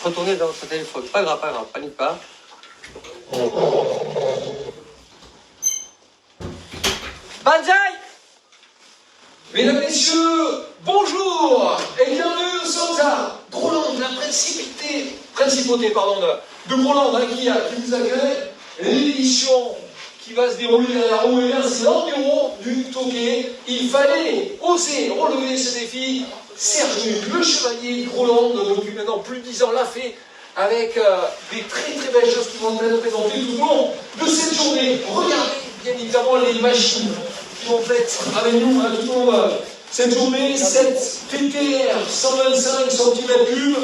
retourner dans son téléphone. Pas grave, panique pas. Banzai! Mesdames, Messieurs, bonjour et bienvenue, nous sommes à Groland, la principauté de Groland, qui vous accueille. L'édition qui va se dérouler derrière nous, c'est l'environ du Touquet. Il fallait oser relever ce défi. Serge Nuc, le chevalier de Groland, depuis maintenant plus de 10 ans, l'a fait avec des très très belles choses qui vont être présentées tout au long de cette journée. Regardez bien évidemment les machines qui vont être avec nous tout au long de cette journée. Cette PTR 125 cm3,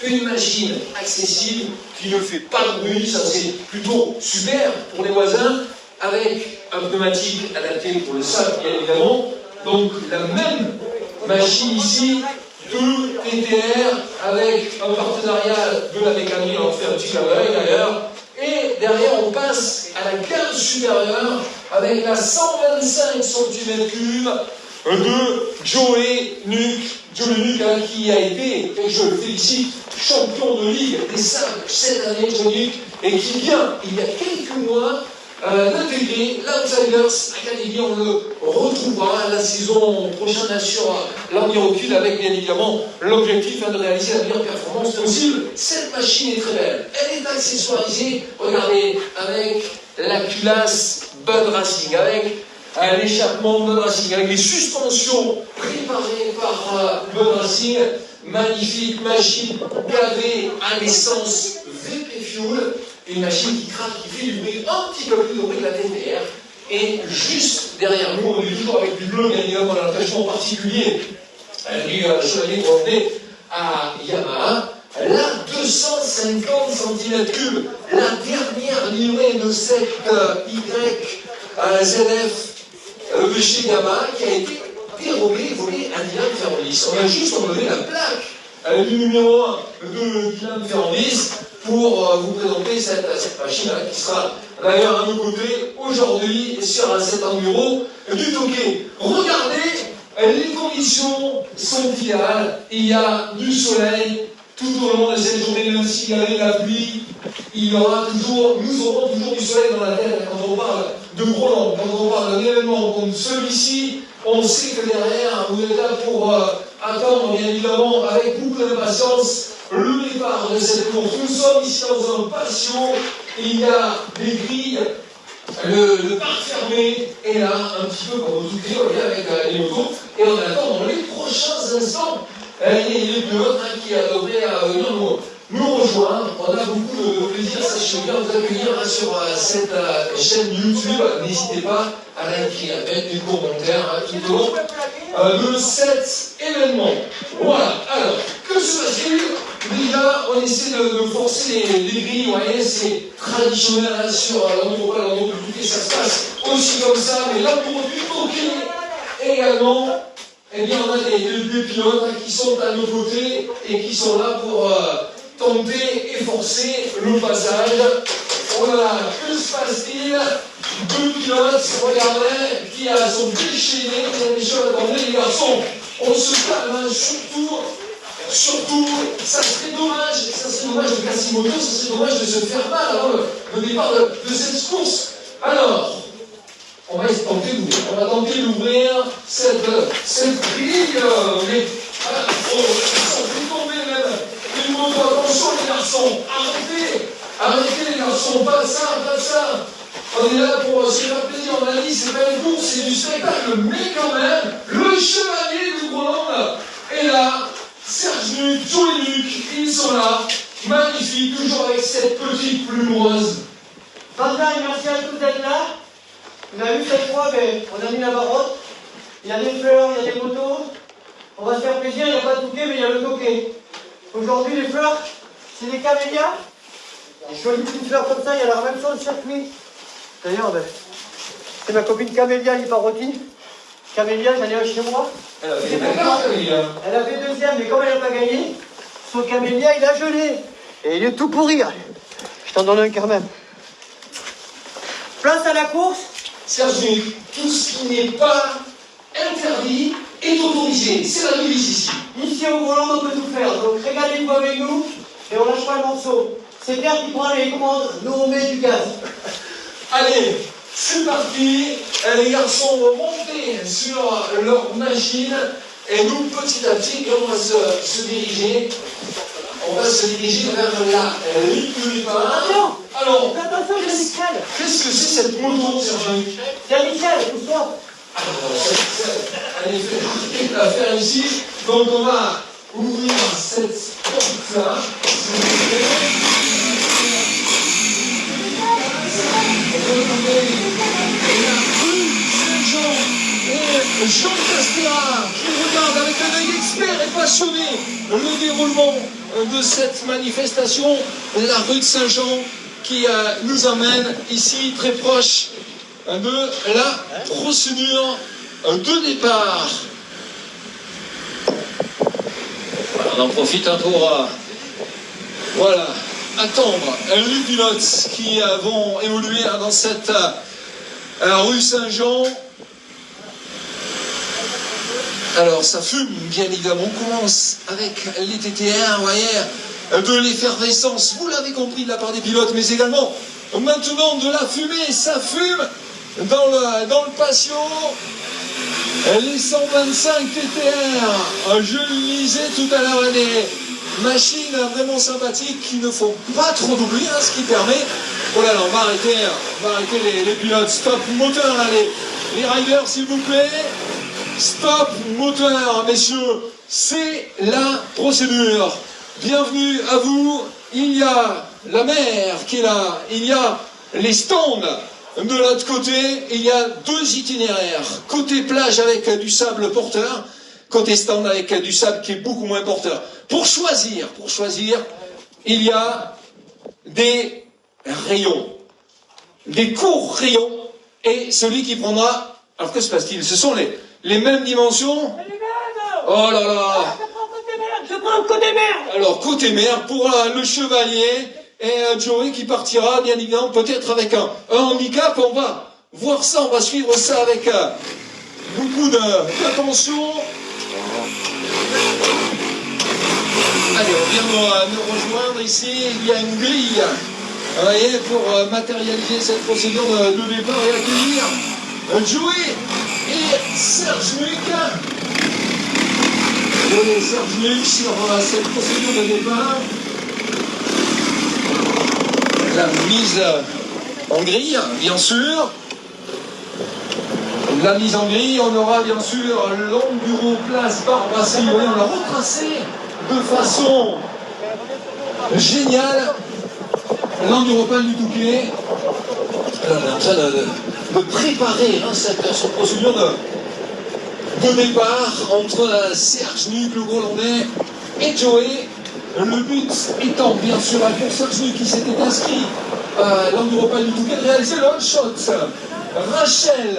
une machine accessible qui ne fait pas de bruit, ça c'est plutôt super pour les voisins, avec un pneumatique adapté pour le sac bien évidemment. Donc la même machine ici, de PTR avec un partenariat de la mécanique, on fait un petit clin d'œil d'ailleurs. Et derrière on passe à la gamme supérieure avec la 125 cm3 de Joey Nuc, qui a été, et je le félicite, champion de ligue des sables cette année, Joey Nuc, et qui vient, il y a quelques mois, d'intégrer l'Outsiders Academy. On le retrouvera la saison prochaine sur l'Envirocule avec bien évidemment l'objectif de réaliser la meilleure performance possible. Cette machine est très belle, elle est accessoirisée, regardez, avec la culasse Bud Racing, avec l'échappement Bud Racing, avec les suspensions préparées par Bud Racing. Magnifique machine gavée à l'essence VP Fuel, une machine qui craque, qui fait du bruit, un petit peu plus de bruit que la TTR. Et juste derrière nous, on est toujours avec du bleu, bien évidemment, un attachement particulier du chevalier Grolandais à Yamaha. La 250 cm3, la dernière livrée de cette YZF de chez Yamaha qui a été dérobée, volée à Dylan Ferrandis. On a juste enlevé la plaque du numéro 1 de Dylan Ferrandis pour vous présenter cette machine qui sera d'ailleurs à nos côtés aujourd'hui sur cet enduro du Touquet. Regardez, les conditions sont idéales, il y a du soleil tout au long de cette journée, même s'il y avait la pluie, nous aurons toujours du soleil dans la tête quand on parle de Groland, quand on parle d'un événement comme celui-ci. On sait que derrière, vous êtes là pour attendre, bien évidemment, avec beaucoup d'impatience, le départ de cette course. Nous sommes ici dans un patio, il y a des grilles, le parc fermé est là, un petit peu comme au Touquet, avec les motos, et on attend dans les prochains instants les pilotes qui devraient venir nous rejoindre. On a beaucoup de plaisir, sachez bien, vous accueillir sur cette chaîne YouTube. N'hésitez pas à liker, à mettre des commentaires tout au long de cet événement. Voilà, alors, que se passe-t-il? Déjà, on essaie de forcer les grilles, vous voyez, c'est traditionnel sur l'endroit du Touquet, ça se passe aussi comme ça, mais l'endroit du Touquet également. Eh bien, on a des pilotes qui sont à nos côtés et qui sont là pour tenter et forcer le passage. Voilà, que se passe-t-il? Deux pilotes, regardez, qui sont déchaînés. Mesdames et messieurs, attendez les garçons, on se calme, surtout, ça serait dommage de casser une moto, ça serait dommage de se faire mal avant le départ de cette course. Alors, on va tenter d'ouvrir cette grille. On fait tomber même une moto. Attention les garçons, arrêtez les garçons, pas ça. On est là pour se faire plaisir, on a dit, c'est pas une course, c'est du spectacle, mais quand même, le chevalier de Groland est là, Serge Nuc, Joey Nuc, ils sont là, magnifique, toujours avec cette petite plume rose. Banzai, merci à tous d'être là. Vous avez vu cette fois, mais on a mis la barotte. Il y a des fleurs, il y a des motos. On va se faire plaisir, il n'y a pas de Touquet, mais il y a le Touquet. Aujourd'hui, les fleurs, c'est des camélias. J'ai choisi une fleur comme ça, il y a la même chose chaque nuit. D'ailleurs, c'est ma copine Camélia Liparotti. Camélia, j'en ai un chez moi. Elle a fait Camélia. Elle a fait deuxième, mais comme elle n'a pas gagné, son Camélia, il a gelé. Et il est tout pourri. Allez. Je t'en donne un quand même. Place à la course. Serge Nuc, tout ce qui n'est pas interdit est autorisé. C'est la devise ici. Ici au Groland, on peut tout faire. Donc régalez-vous avec nous. et on lâche pas le morceau. C'est Pierre qui prend les commandes, nous on met du gaz. Allez, c'est parti. Les garçons vont monter sur leur machine et nous, petit à petit, on va se diriger. On va se diriger vers la ligne de départ. Alors, Attention, c'est Michel. qu'est-ce que c'est cette moto, Serge-Luc? C'est Michel, pousse-toi. Allez, faites l'affaire ici. Donc, on va ouvrir cette porte-là. Jean Castera qui regarde avec un œil expert et passionné le déroulement de cette manifestation, la rue de Saint-Jean qui nous emmène ici très proche de la procédure de départ. On en profite pour voilà, attendre les pilotes qui vont évoluer dans cette rue Saint-Jean. Alors ça fume, bien évidemment, on commence avec les TTR, vous voyez, de l'effervescence, vous l'avez compris de la part des pilotes, mais également maintenant de la fumée, ça fume dans le patio. Les 125 TTR, je le lisais tout à l'heure, des machines vraiment sympathiques qui ne font pas trop d'oubli, hein, ce qui permet... Oh là là, on va arrêter les pilotes, stop moteur là, les riders s'il vous plaît. Stop moteur, messieurs, c'est la procédure. Bienvenue à vous. Il y a la mer qui est là, il y a les stands de l'autre côté, il y a deux itinéraires. Côté plage avec du sable porteur, côté stand avec du sable qui est beaucoup moins porteur. Pour choisir, il y a des rayons, des courts rayons, et celui qui prendra... Alors que se passe-t-il? Ce sont les mêmes dimensions. Oh là là. Je prends le côté mer. Alors côté mer pour le chevalier et Joey qui partira bien évidemment peut-être avec un handicap. On va voir ça, on va suivre ça avec beaucoup d'attention. Allez, on vient de rejoindre ici, il y a une grille, vous voyez, pour matérialiser cette procédure de départ et accueillir Joey et Serge Luc. Joey et Serge Luc sur cette procédure de départ. La mise en grille, bien sûr. La mise en grille, on aura bien sûr l'enduro place Barbassy. On l'a retracé de façon géniale. L'enduropane du Touquet. On est en train de préparer cette procédure de départ entre Serge Luc, le Grolandais, et Joey. Le but étant bien sûr pour Serge Luc qui s'était inscrit à l'enduropane du Touquet de réaliser le shot. Rachel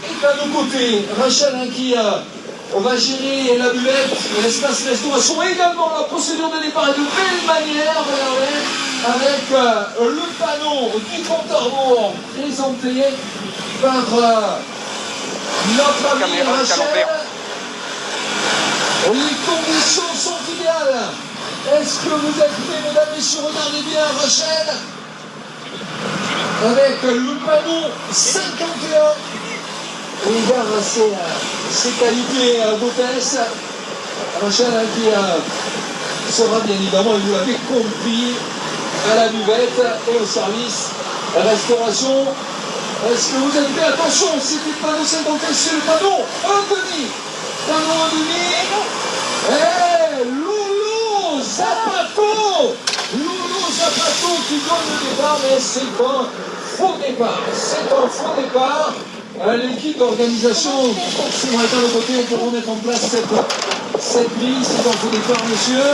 est à nos côtés. Rachel qui va gérer la buvette, l'espace restauration, également la procédure de départ et de belle manière, regardez, avec le panneau du compte à rebours présenté par notre ami Rachel. Les conditions sont idéales. Est-ce que vous êtes prêts, mesdames et messieurs? Regardez bien Rachel, avec le panneau 51. Regarde ses qualités d'hôtesse. Rachel qui sera bien évidemment, et vous l'avez compris, à la buvette et au service restauration. Est-ce que vous êtes prêts? Attention, c'était le panneau 51, c'est le panneau 1,5. Panneau 1,5. Loulou Zapato! Loulou Zapato qui donne le départ, mais c'est un faux départ. C'est un faux départ. L'équipe d'organisation forcément est à nos côtés pour remettre en place cette grille. C'est un faux départ, monsieur.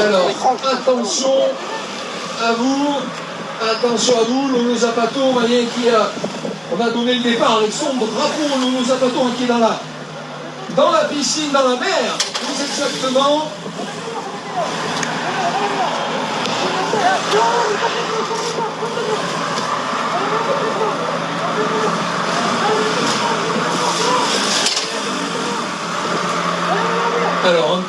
Alors, attention à vous, Loulou Zapato, vous voyez, on va donner le départ avec son drapeau, Loulou Zapato qui est dans la piscine, dans la mer, plus exactement. Alors,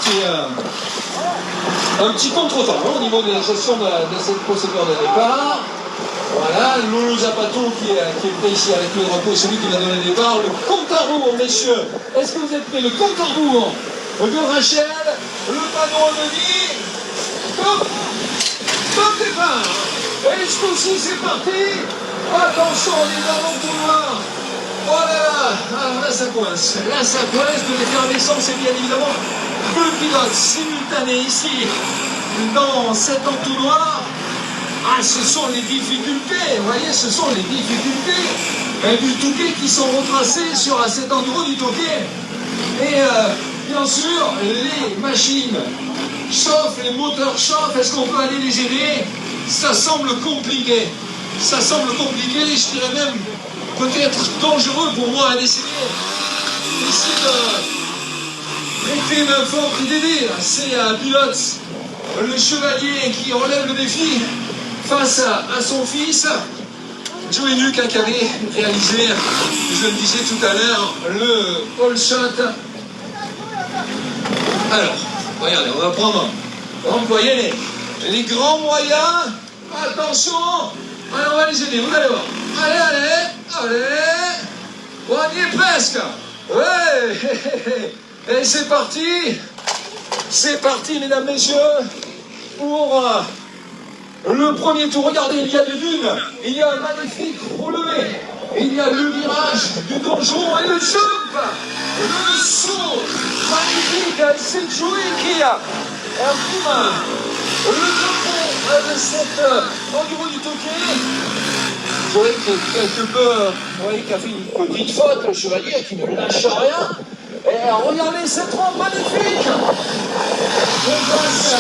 un petit contre-temps hein, au niveau de la gestion de cette procédure de départ. Voilà, Lolo Zapato qui est prêt ici avec le drapeau, celui qui va donner le départ. Le compte à rebours, messieurs. Est-ce que vous êtes prêts? Le compte à rebours de Rachel, le panneau à Denis. Top départ. Et ce coup-ci, c'est parti. Attention, on est dans l'entonnoir. Oh là là, alors là ça coince. Là ça coince de l'effervescence et bien évidemment deux pilotes simultanés ici dans cet entonnoir. Ah, ce sont les difficultés, vous voyez, ce sont les difficultés du Touquet qui sont retracées sur cet enduro du Touquet. Et bien sûr, les machines chauffent, les moteurs chauffent, est-ce qu'on peut aller les aider? Ça semble compliqué. Ça semble compliqué, je dirais même peut-être dangereux pour moi d'essayer de prêter main forte et d'aider ces pilotes. Le chevalier qui relève le défi face à son fils, Joey Luc qui avait réalisé, je le disais tout à l'heure, le all shot. Alors, regardez, on va employer les grands moyens. Attention, alors on va les aider, vous allez voir. Allez, on y est presque. Ouais. Et c'est parti, mesdames, messieurs, pour le premier tour. Regardez, il y a des dunes, il y a un magnifique relevé, il y a le virage du donjon et le jump, le saut magnifique. C'est Joey qui imprime le drapeau de cette enduro du Touquet. Joey qui est quelque peu, oui, qui a fait une petite faute, le chevalier qui ne lâche rien. Et regardez cette rampe magnifique. Je passe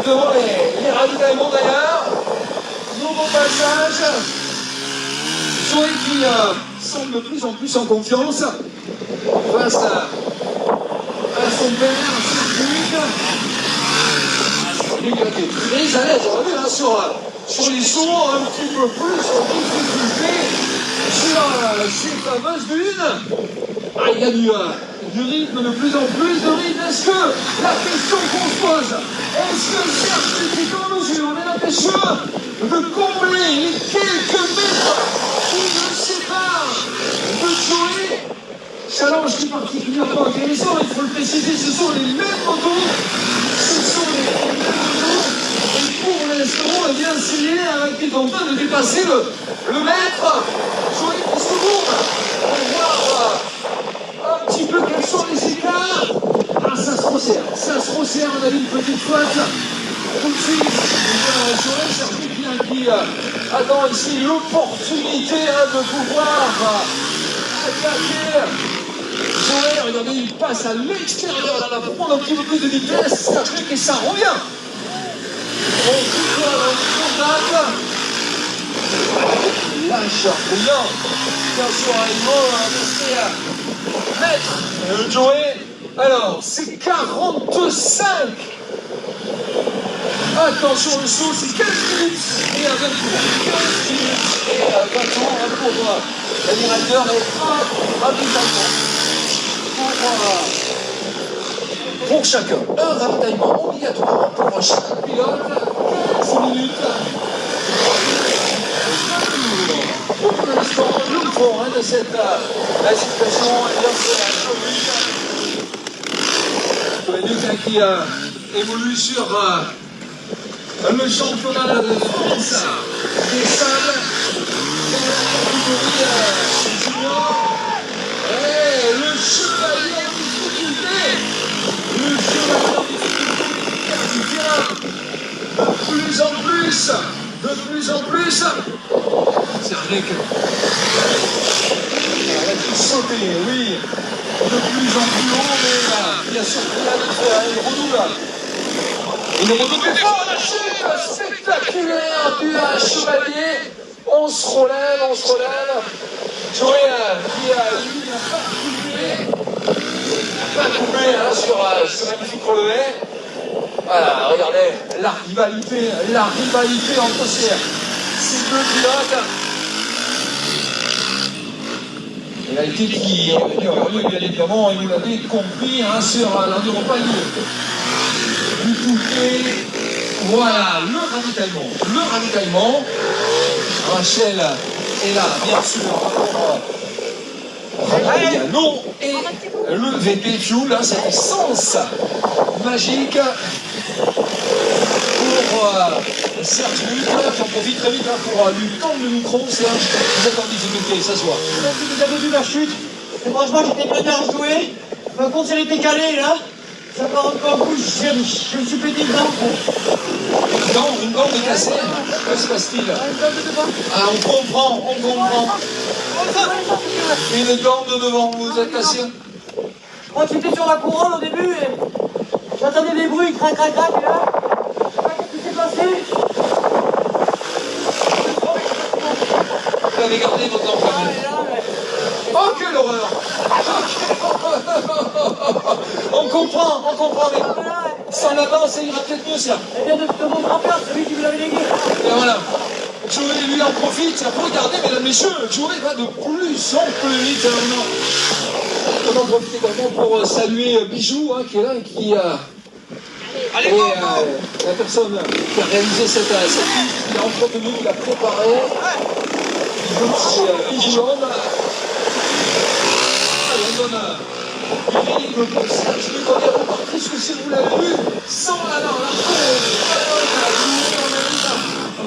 devant les ravitaillements d'ailleurs. Nouveau passage. Joey qui semble de plus en plus en confiance face à son père, Luc qui est très à l'aise, on a vu là, sur les sauts, un petit peu plus en difficulté sur ces fameuses dunes. Ah, il y a du rythme, de plus en plus de rythme. Est-ce que la question qu'on se pose, est-ce que Serge est en mesure, mesdames et messieurs, de combler les quelques mètres qui le séparent de Joey? Challenge qui est particulièrement intéressant, il faut le préciser, ce sont les mêmes motos, et pour l'instant, eh bien, Célière qui est en train de dépasser le maître. Joey qui se roule pour voir un petit peu quels sont les écarts. Ah, ça se resserre, on a eu une petite faute. Tout de suite, sur le circuit qui attend ici l'opportunité de pouvoir attaquer. Joey, regardez, il passe à l'extérieur, là, va prendre un petit peu plus de vitesse, ça clique et ça revient. On coupe le contact. Lâche, brillant. Bien sûr, il faut rester mettre Joey. Alors, c'est 45. Attention, le saut, c'est 15 minutes et un 20 tours. 15 minutes et 20 tours pour l'animateur et ravitaillement pour chacun. Un ravitaillement obligatoire pour chaque pilote. 15 minutes. Pour l'instant, le fond de cette la situation est bien sûr qui évolue sur le championnat de France des salles junior. Et le chevalier en difficulté, qui vient de plus en plus. C'est vrai que elle a dû sauter, oui, de plus en plus haut, mais bien sûr qu'il a dû faire une redouble. Une redouble spectaculaire du chevalier. On se relève. Joey qui lui n'a pas coupé sur ce magnifique relevé. Voilà, regardez la rivalité entre ces deux pilotes. Et la qui aura lieu, bien évidemment, et vous l'avez compris, hein, sur l'enduropanie du Touquet. Voilà, le ravitaillement. Le ravitaillement. Rachel est là, bien sûr, pour ravitailler l'eau et le VP Fuel, hein, cette essence magique pour Serge Luc, qui en profite très vite hein, pour lui tendre le micro. Serge, vous êtes en difficulté, ça se voit. Vous avez vu la chute. Et franchement, j'étais bien à rejouer. Par contre, elle était calée, là. Ça part encore en bouche. Je me suis pété une dent. Une dent est cassée. Que se passe-t-il? Ah, on comprend. Une dent de devant, vous êtes cassé. Je crois que j'étais sur la couronne au début et j'entendais des bruits, crac, crac, crac, et là, je sais pas ce qui s'est passé. Vous avez gardé votre dent quand même. Oh, quelle horreur! On comprend, mais sans la dent, ça ira peut-être mieux, ça. Elle vient de mon grand-père, celui qui vous l'avait légué. Et voilà. Joey, lui, en profite. Regardez, mesdames, messieurs, Joey va de plus en plus vite. On en profite également pour saluer Bijou, hein, qui est là et qui est la personne qui a réalisé cette piste, qui l'a entretenu, qui l'a préparé. Bijou, c'est Bijou Homme. Allez, on donne du rythme pour Serge Luc. On est reparti, parce que si vous l'avez vu, sans la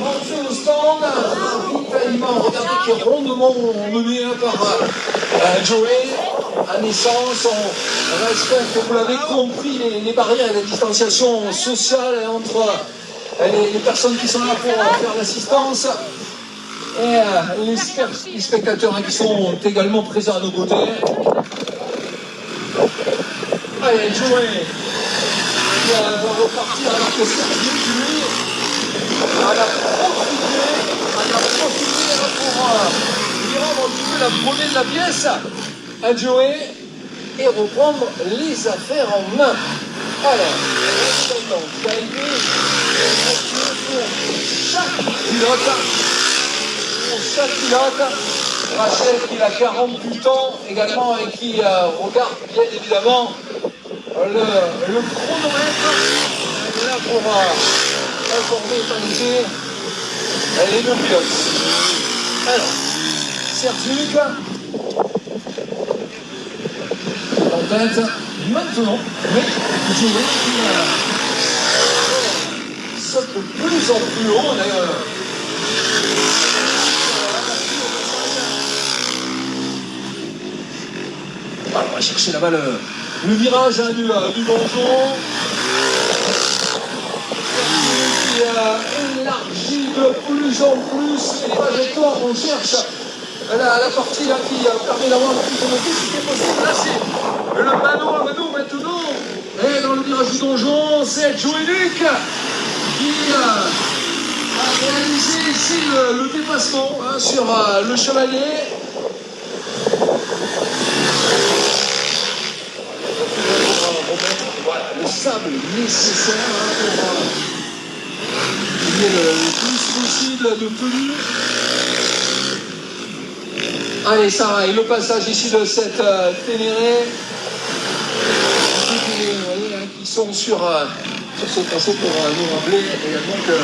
rentrée au stand, ravitaillement, regardez qui rondement mené par Joey. À naissance, on respecte, vous l'avez compris, les barrières et la distanciation sociale entre les personnes qui sont là pour faire l'assistance et les spectateurs qui sont également présents à nos côtés. Allez, Joey va repartir alors que Serge lui à la profiter pour lui rendre un petit peu la monnaie de la pièce à Joey et reprendre les affaires en main. Alors, maintenant, vous avez vu pour chaque pilote, Rachel qui a 48 ans également et qui regarde bien évidemment le chronomètre. Elle est là pour informer et planifier les deux pilotes. Alors, Serge Luc en tête maintenant, mais Joey qui saute de plus en plus haut d'ailleurs. Alors, on va chercher là-bas le virage hein, du donjon. Qui élargit de plus en plus les trajectoires. On cherche la partie là, qui permet d'avoir le plus de mobilité si c'est possible. Là, c'est le panneau maintenant. Et dans le virage du donjon, c'est Joey Luc qui a réalisé ici le dépassement hein, sur le chevalier. Voilà, le sable nécessaire pour qu'il y ait le plus possible de pluie. Allez, ça va, et le passage ici de cette Ténéré. Vous voyez, hein, qui sont sur ce tracé pour nous rappeler également que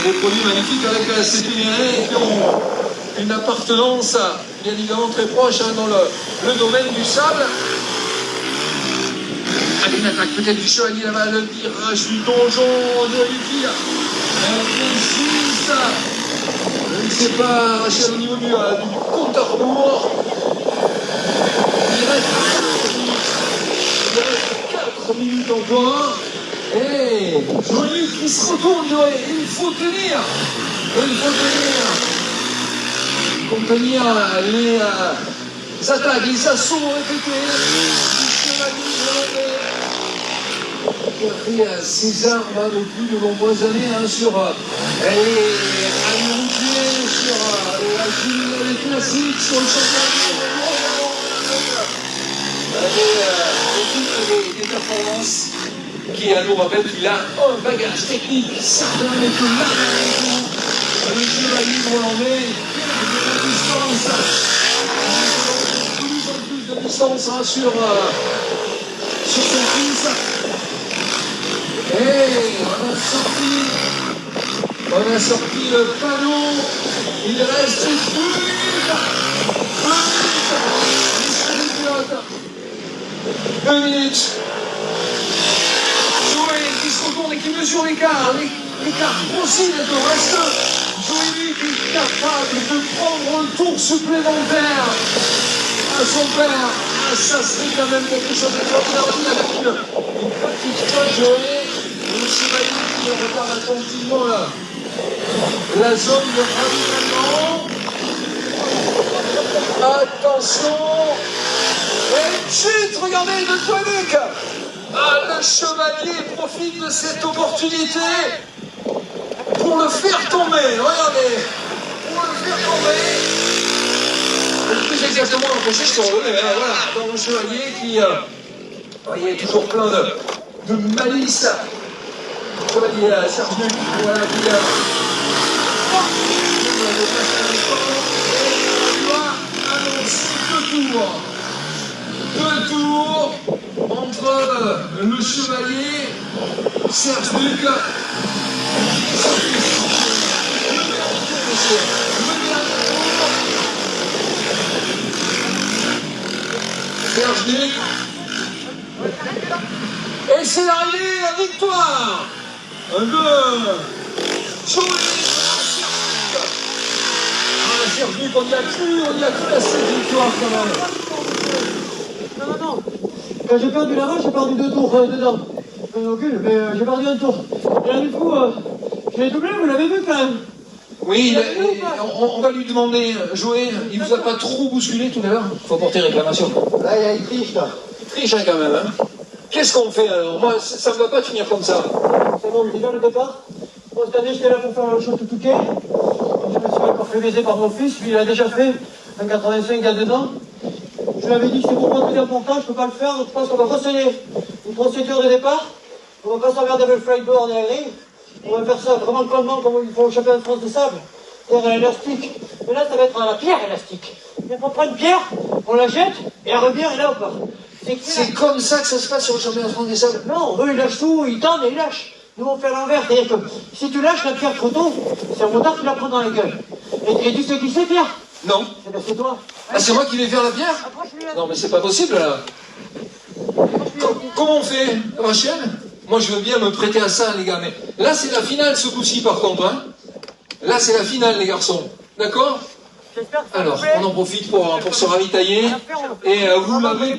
des produits magnifiques avec ces Ténéré qui ont une appartenance bien évidemment très proche hein, dans le domaine du sable. Allez, une attaque peut-être du chevalier là-bas, le virage du donjon de Lucky. Je ne sais pas, Rachel, au niveau du compte à rebours. Il reste 4 minutes encore. Et Joey qui se retourne, Joey. Il faut tenir. Contenir les attaques, les assauts répétés du chevalier qui a pris ses armes depuis de nombreuses années hein, sur les amérindiens, sur la Chine, les classiques, sur le championnat des performances qui nous rappelle qu'il a un bagage technique certain mais que là Le chevalier grolandais de la distance. Plus en plus de distance hein, sur son fils. Et on a sorti le panneau. Il reste plus vite. 2 minutes. Joey qui se retourne et qui mesure l'écart. L'écart grossit maintenant. Reste Joey qui est capable de prendre un tour supplémentaire à son père. Ah, ça serait quand même quelque chose d'extraordinaire. Il avait une petite faute, Joey. Le chevalier qui regarde attentivement la zone de ravitaillement. Attention. Et chute, regardez, de Toinic. Ah, le chevalier profite de cette opportunité pour le faire tomber. Regardez, pour le faire tomber. C'est plus exactement l'opposé, je te redonne. Voilà, dans le chevalier qui est toujours plein de malice. Le chevalier Serge Luc, voilà, qui deux tours entre le chevalier Serge Luc et son fils. Serge Luc. Et c'est l'arrivée, la victoire de Joey. Serge Luc, on y a cru à cette victoire quand même. Non. Quand j'ai perdu là-bas, j'ai perdu 2 tours dedans. Mais j'ai perdu un tour. Et là, du coup, j'ai doublé, vous l'avez vu quand même. Oui, on va lui demander, Joey, il vous a pas trop bousculé tout à l'heure? Faut porter réclamation. Là, il triche, là. Il triche hein, quand même, hein. Qu'est-ce qu'on fait alors? Moi, ça ne va pas finir comme ça. C'est bon, déjà le départ. Bon, cette année, j'étais là pour faire le show tout touquet. Je me suis encore fait baiser par mon fils, lui il a déjà fait un 85 il y a 2 ans. Je lui avais dit c'est pour moi plus important, je ne peux pas le faire, donc je pense qu'on va procéder une procédure de départ. On va pas s'emmerder avec le flyboard et la grille. On va faire ça vraiment calmement comme il faut au championnat de France de sable. C'est-à-dire à l'élastique. Mais là ça va être à la pierre élastique. Il faut prendre une pierre, on la jette et elle revient et là on part. C'est comme ça que ça se passe sur le championnat de France des sables? Non, eux ils lâchent tout, ils tendent et ils lâchent. Nous on fait à l'envers, c'est-à-dire que si tu lâches la pierre trop tôt, c'est un motard qui la prend dans la gueule. Et tu sais qui c'est, Pierre? Non. C'est toi. Ah, c'est moi qui vais faire la pierre? Non, mais c'est pas possible là. Comment on fait, Rachel? Moi je veux bien me prêter à ça, les gars, mais là c'est la finale ce coup-ci par contre, hein. Là c'est la finale, les garçons. D'accord? Alors, on en profite pour se ravitailler. Et vous l'avez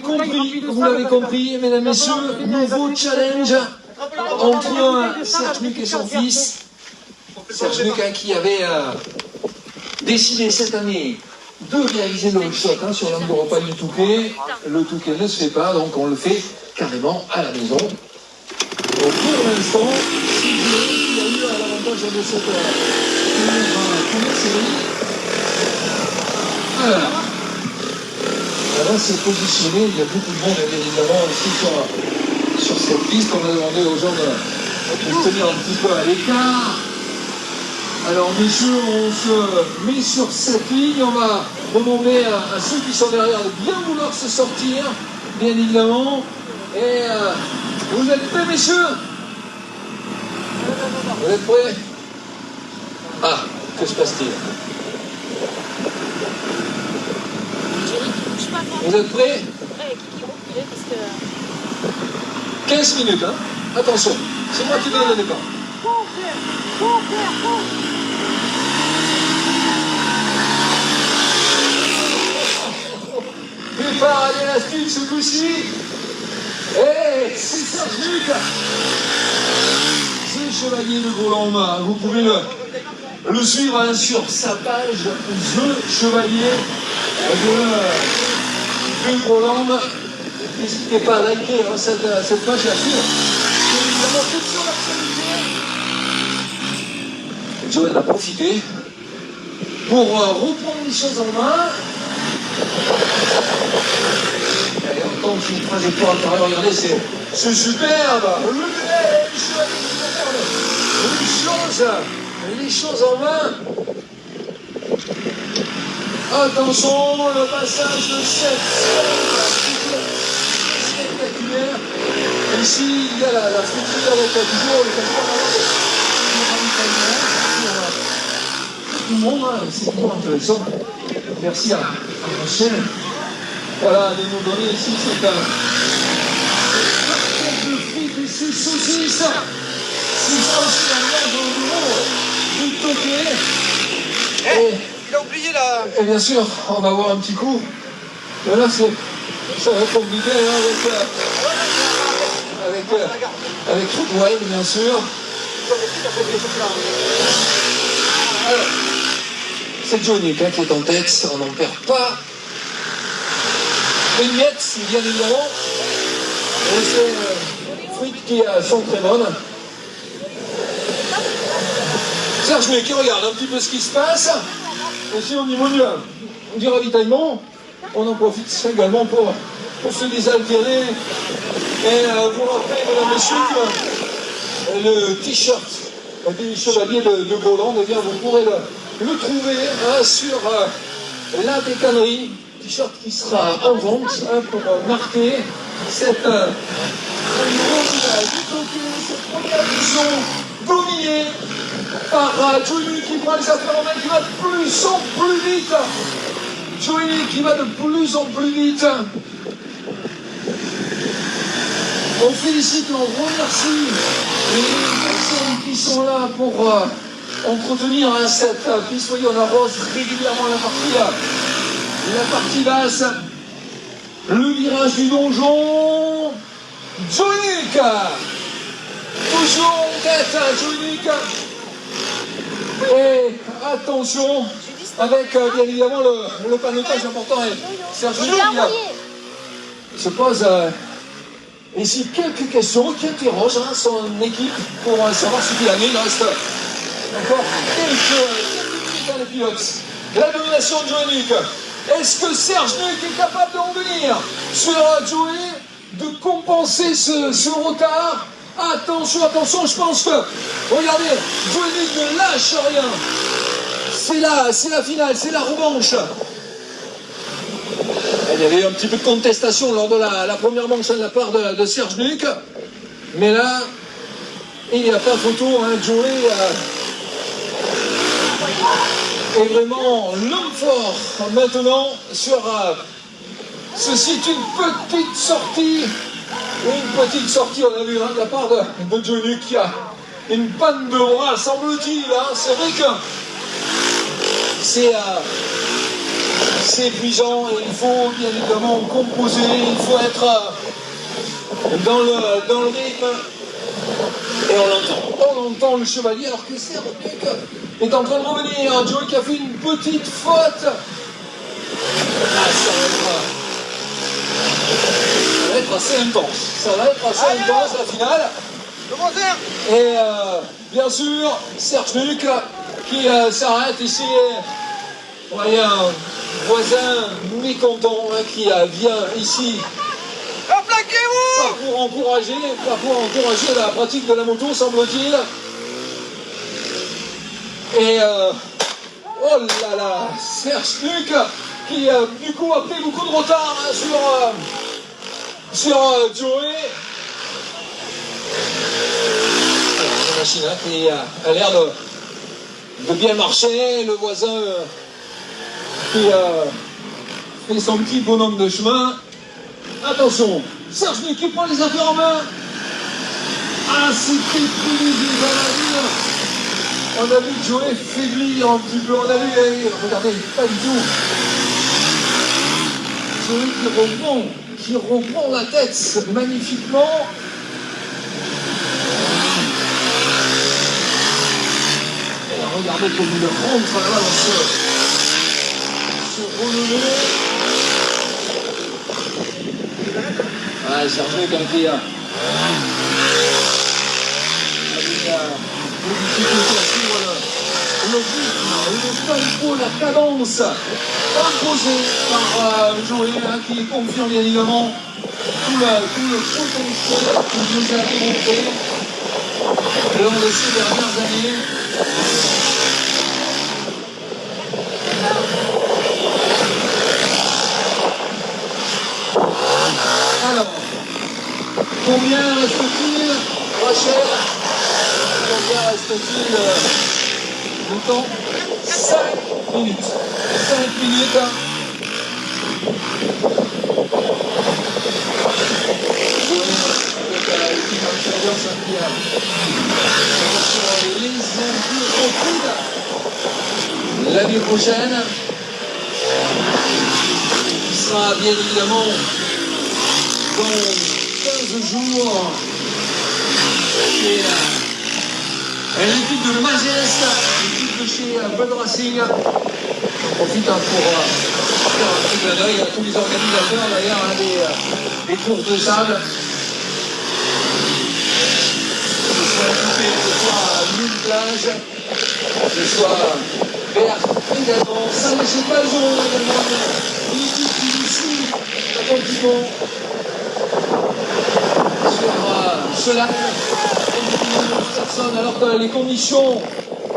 compris, mesdames, messieurs, nouveau challenge entre Serge Luc et son fils. Serge Luc qui avait décidé cette année de réaliser le shot sur l'Europa du Touquet. Le Touquet ne se fait pas, donc on le fait carrément à la maison. Donc pour l'instant, il y a eu à l'avantage de cette première série. Alors, on va se positionner, il y a beaucoup de monde évidemment ici sur cette piste. On a demandé aux gens de se tenir un petit peu à l'écart. Alors messieurs, on se met sur cette ligne, on va demander à ceux qui sont derrière de bien vouloir se sortir, bien évidemment. Et vous êtes prêts messieurs? Vous êtes prêts? Ah, que se passe-t-il? Vous êtes prêts? Ouais, qui reculait parce que... 15 minutes, hein? Attention, c'est moi qui donne le départ. Départ à l'élastique ce coup-ci. Et c'est Serge Luc. C'est Chevalier de Groland. Vous pouvez le suivre hein, sur sa page The Chevalier de Groland. N'hésitez pas à liker hein, cette page et à suivre. Évidemment, toute sur l'actualité. Joël a profité pour reprendre les choses en main. Et on tombe sur une trajectoire intérieure. Regardez, c'est superbe. Le chevalier qui va faire une chose les choses en main. Attention, le passage de cette spectaculaire. Ici, il y a la structure avec toujours le tout le monde, c'est toujours intéressant. Merci à Rachel. Voilà, de nous donner ici cette parfaite de frites et ces saucisses. C'est ça aussi la viande au bureau du côté. Il a oublié la... Et bien sûr, on va voir un petit coup. Mais là, ça va être compliqué hein, avec Red Wine, bien sûr. Alors, c'est Johnny hein, qui est en tête, on n'en perd pas. Une miette, bien évidemment. Et c'est frites qui sont très bonnes. Serge Nuc qui regarde un petit peu ce qui se passe. Aussi au niveau du ravitaillement, on en profite également pour se désaltérer. Et vous rappelez, mesdames et messieurs, que le t-shirt des chevaliers de Groland, eh bien, vous pourrez le trouver hein, sur la bécannerie. T-shirt qui sera en vente hein, pour marquer cette première édition dominée par Johnny qui prend les affaires en main, qui va de plus en plus vite. Johnny qui va de plus en plus vite. On félicite, on remercie les personnes qui sont là pour entretenir hein, cette piste. Voyez, on arrose régulièrement la partie basse. Le virage du donjon. Johnny toujours en tête, Johnny. Et attention, avec bien évidemment le panotage important. Et Serge se pose ici quelques questions qui interrogent hein, son équipe pour savoir ce qu'il a mis. Il reste encore quelques minutes dans les pilotes. La domination de Joey Nuc. Est-ce que Serge Nuc est capable de revenir sur Joey, de compenser ce retard? Attention, attention, je pense que, regardez, Joey Nuc ne lâche rien. C'est là, c'est la finale, c'est la revanche. Il y avait eu un petit peu de contestation lors de la première manche de la part de Serge Nuc. Mais là, il n'y a pas photo, hein, Joey est vraiment l'homme fort maintenant sur ceci est une petite sortie. Une petite sortie, on a vu hein, de la part de Joey Nuc qui a une panne de bras, semble-t-il. Hein. C'est vrai que c'est épuisant et il faut bien évidemment composer, il faut être dans le rythme. Et on entend le chevalier alors que Serge Nuc est en train de revenir. Joey qui a fait une petite faute. Ça va être assez intense. Ça va être assez intense la finale. Et bien sûr, Serge Nuc qui s'arrête ici. Voyez un voisin mécontent hein, qui vient ici. Pas pour encourager la pratique de la moto, semble-t-il. Et oh là là, Serge Nuc qui du coup a pris beaucoup de retard hein, sur Joey. La machine hein, qui a l'air de bien marcher, le voisin qui fait son petit bonhomme de chemin. Attention, Serge Nuc qui prend les affaires en main. Ah, c'était privilégié dans la ville. On a vu Joey faiblir un petit peu. On a vu, regardez, pas du tout. Joey qui reprend la tête magnifiquement. Et regardez comme il rentre là dans ce relevé. Ah, Serge Nuc qui a des difficultés à suivre le rythme, le tempo, la cadence imposée par Joey hein, qui confirme bien évidemment tout le potentiel qu'il nous a démontré lors de ces dernières années. Alors, combien reste-t-il, Rachel? Combien reste-t-il de temps? 5 minutes. 5 minutes. L'année prochaine, qui sera bien évidemment dans 15 jours, et l'équipe de Mageste, l'équipe de chez Bud Racing. On profite pour faire un petit clin d'œil à tous les organisateurs d'ailleurs des courses de sable. Que ce soit Mille Plage, que ce soit Berthe également, Saint-Léger-Palzon également, une équipe qui nous suit attentivement sur cela. Personne, alors que les conditions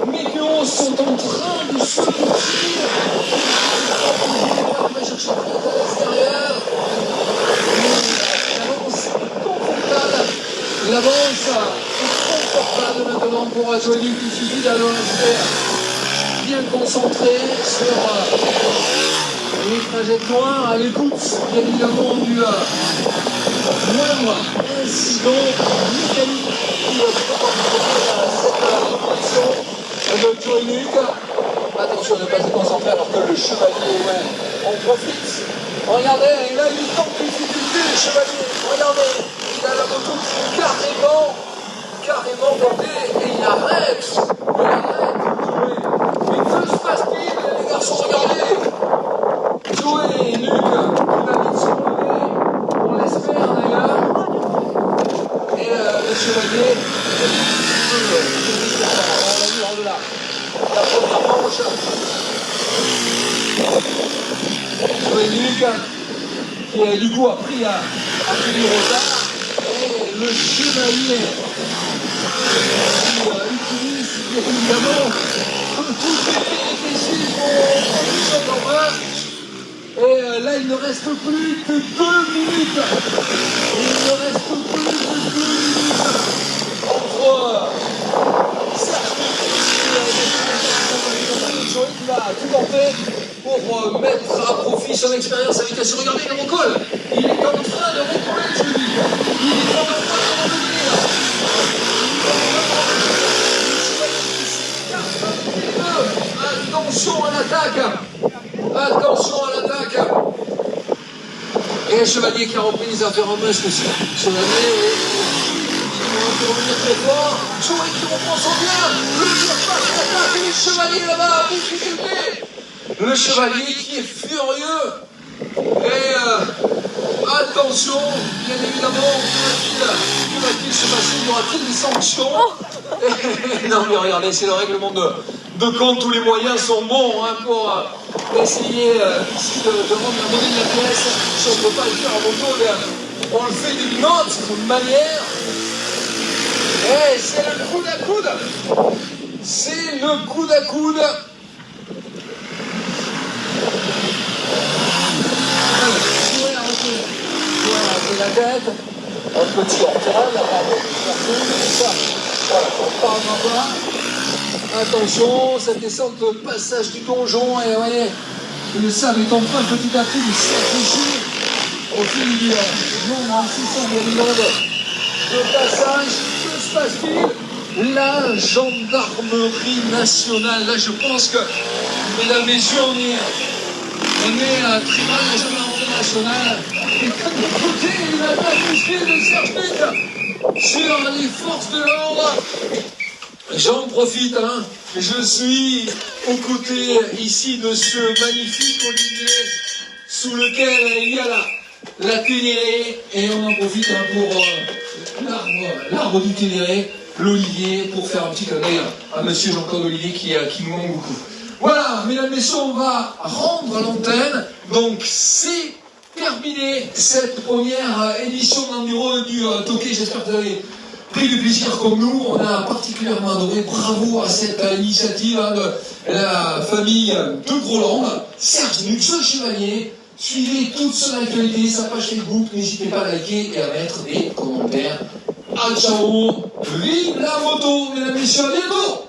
météo sont en train de se poursuivre. On va chercher à l'extérieur. L'avance est confortable. L'avance est confortable maintenant pour Jolie. Il suffit d'aller rester bien concentré sur les trajectoires à l'écoute, bien évidemment, du moindre incident mécanique qui cette compétition. Attention de ne pas se concentrer alors que le chevalier, on profite. Regardez, il a eu tant de difficultés, le chevalier. Regardez, il a la moto carrément bordée et il arrête. Mais que se passe-t-il, les garçons? Regardez. Joey et Luc qui va vite se relever, on l'espère d'ailleurs. Et le chevalier, on l'a mis en delà. La première manche. Joey et Luc qui du coup a pris du retard. Et le chevalier qui utilise évidemment toutes les péripéties pour prendre en main. Et là, il ne reste plus que 2 minutes. Il ne reste plus que 2 minutes entre Joey qui va tout tenter pour mettre à profit son expérience à vitesse. Regardez dans mon col. Il est en train de recoller, je dis. Il est en train de revenir. Attention à l'attaque. Attention à l'attaque. Et un chevalier qui a repris les affaires en main, ce chevalier qui va revenir très fort. Joey qui reprend son bien. Le tir passe l'attaque et le chevalier là-bas a difficulté. Le chevalier qui est furieux. Et attention, bien évidemment, que va-t-il se passer? Y aura-t-il des sanctions? Non mais regardez, c'est le règlement de compte. Tous les moyens sont bons pour essayer ici de rendre la monnaie de la pièce. Si on ne peut pas le faire en moto, on le fait d'une autre manière. Et c'est le coude à coude. C'est le coude à coude. La tête, un petit orteil, voilà, on parle pas. Attention, cette descente, le passage du donjon, et vous voyez, le sable est en train petit à petit de s'afficher au fil du nombre incessant de passage. Que se passe-t-il? La gendarmerie nationale, là je pense que, mesdames, messieurs, on est à tribunal de la gendarmerie nationale. Et comme de côté, il a pas bougé de Serge Luc sur les forces de l'ordre. J'en profite, je suis aux côtés ici de ce magnifique olivier sous lequel il y a la Ténéré, et on en profite pour l'arbre du Ténéré, l'olivier, pour faire un petit clin d'œil à monsieur Jean-Claude Olivier qui nous manque beaucoup. Voilà, mesdames, messieurs, on va rendre l'antenne, donc c'est terminé cette première édition d'Enduro du Touquet. J'espère que vous avez pris du plaisir comme nous. On a particulièrement adoré. Bravo à cette initiative de la famille de Groland. Serge Nuxon Chevalier. Suivez toute son actualité, sa page Facebook. N'hésitez pas à liker et à mettre des commentaires. Ah, ciao. Vive la moto, mesdames et messieurs, à bientôt.